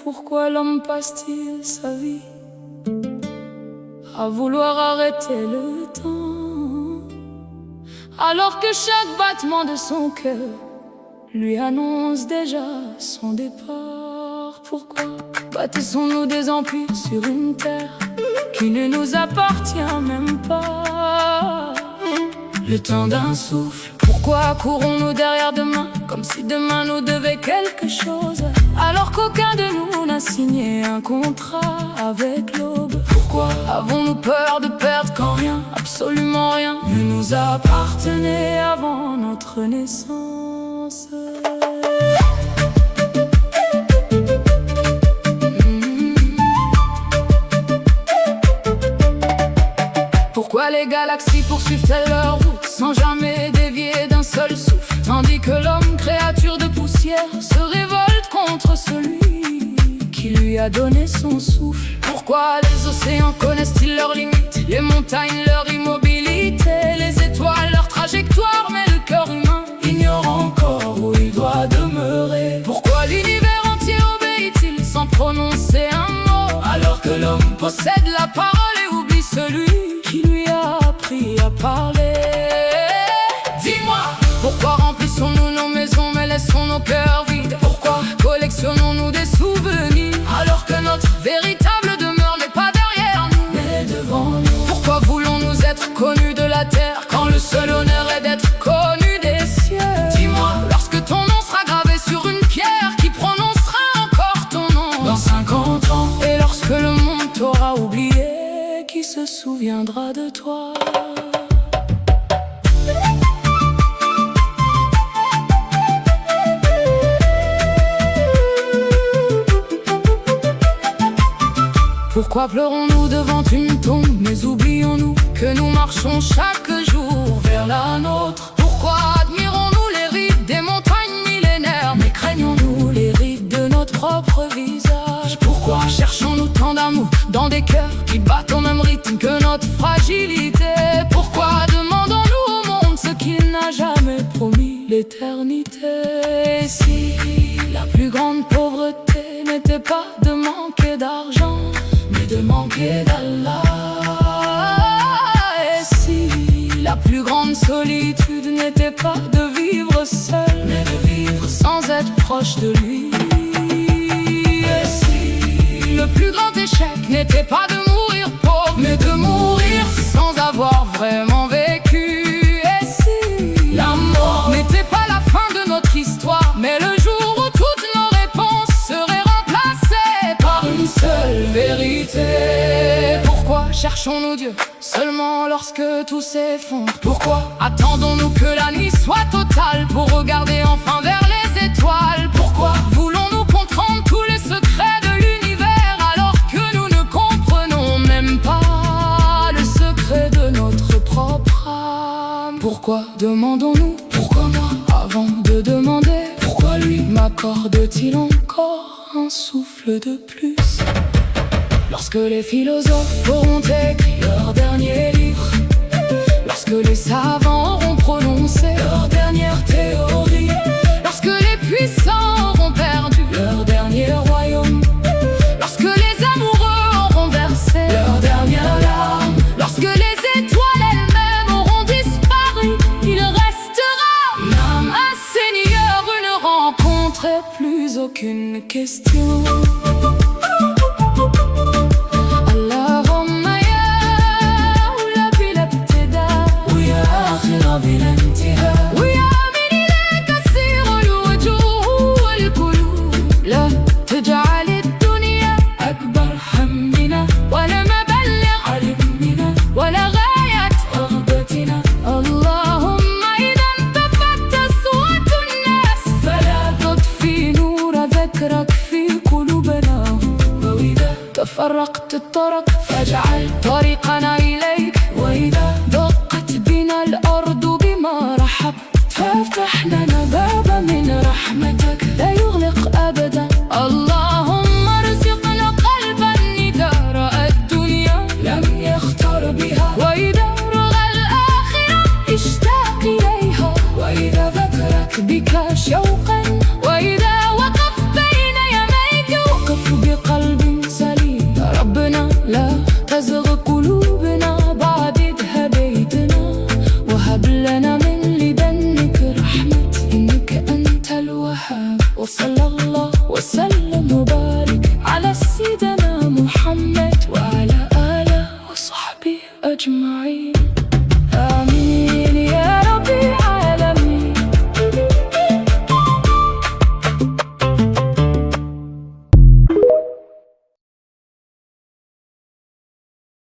Pourquoi l'homme passe-t-il sa vie à vouloir arrêter le temps, alors que chaque battement de son cœur lui annonce déjà son départ? Pourquoi bâtissons-nous des empires sur une terre qui ne nous appartient même pas? Le temps d'un souffle. Pourquoi courons-nous derrière demain, comme si demain nous devait quelque chose, alors qu'aucun de nous n'a signé un contrat avec l'aube? Pourquoi avons-nous peur de perdre quand rien, absolument rien, ne nous appartenait avant notre naissance? Pourquoi les galaxies poursuivent-elles leur route sans jamais dévier d'un seul souffle, tandis que l'homme, créature de poussière, se révolte contre celui qui lui a donné son souffle? Pourquoi les océans connaissent-ils leurs limites, les montagnes leur immobilité, les étoiles leur trajectoire, mais le cœur humain ignore encore où il doit demeurer? Pourquoi l'univers entier obéit-il sans prononcer un mot, alors que l'homme possède la parole et oublie celui qui lui a appris à parler? Dis-moi, pourquoi remplissons-nous nos maisons mais laissons nos cœurs vides? Pourquoi collectionnons-nous des souvenirs, alors que notre véritable demeure n'est pas derrière nous mais devant nous? Pourquoi voulons-nous être connus de la terre quand le seul honneur est d'être connus des cieux? Dis-moi, lorsque ton nom sera gravé sur une pierre, qui prononcera encore ton nom dans 50 ans? Et lorsque le monde t'aura oublié, qui se souviendra de toi? Pourquoi pleurons-nous devant une tombe, mais oublions-nous que nous marchons chaque jour vers la nôtre? Pourquoi admirons-nous les rides des montagnes millénaires, mais craignons-nous les rides de notre propre visage? Pourquoi cherchons-nous tant d'amour dans des cœurs qui battent au même rythme que notre fragilité? Pourquoi demandons-nous au monde ce qu'il n'a jamais promis, l'éternité? Et si la plus grande pauvreté n'était pas de manquer d'argent, mais de manquer d'Allah? Et si la plus grande solitude n'était pas de vivre seul, mais de vivre sans être proche de lui? Et si le plus grand échec n'était pas de mourir pauvre, mais de mourir sans avoir vraiment vécu? Et si la mort n'était pas la fin de notre histoire, mais le jour où toutes nos réponses seraient remplacées par une seule vérité? Pourquoi cherchons-nous Dieu seulement lorsque tout s'effondre? Pourquoi attendons-nous que la nuit soit totale pour regarder enfin vers les étoiles? Pourquoi voulons-nous comprendre tous les secrets de l'univers, alors que nous ne comprenons même pas le secret de notre propre âme? Pourquoi demandons-nous pourquoi moi avant de demander pourquoi lui? M'accorde-t-il encore un souffle de plus? Lorsque les philosophes auront écrit leur dernier livre, lorsque les savants auront prononcé leur dernière théorie, lorsque les puissants auront perdu leur dernier royaume, lorsque les amoureux auront versé leur dernière larme, lorsque les étoiles elles-mêmes auront disparu, il restera l'âme, un seigneur, une rencontre et plus aucune question. فرقت الطرق فاجعل طريقنا إليك، وإذا ضاقت بنا الأرض بما رحب فافتح لنا بابا من رحمتك لا يغلق أبدا. اللهم ارزقنا قلبا إذا رأى الدنيا لم يخ soleil.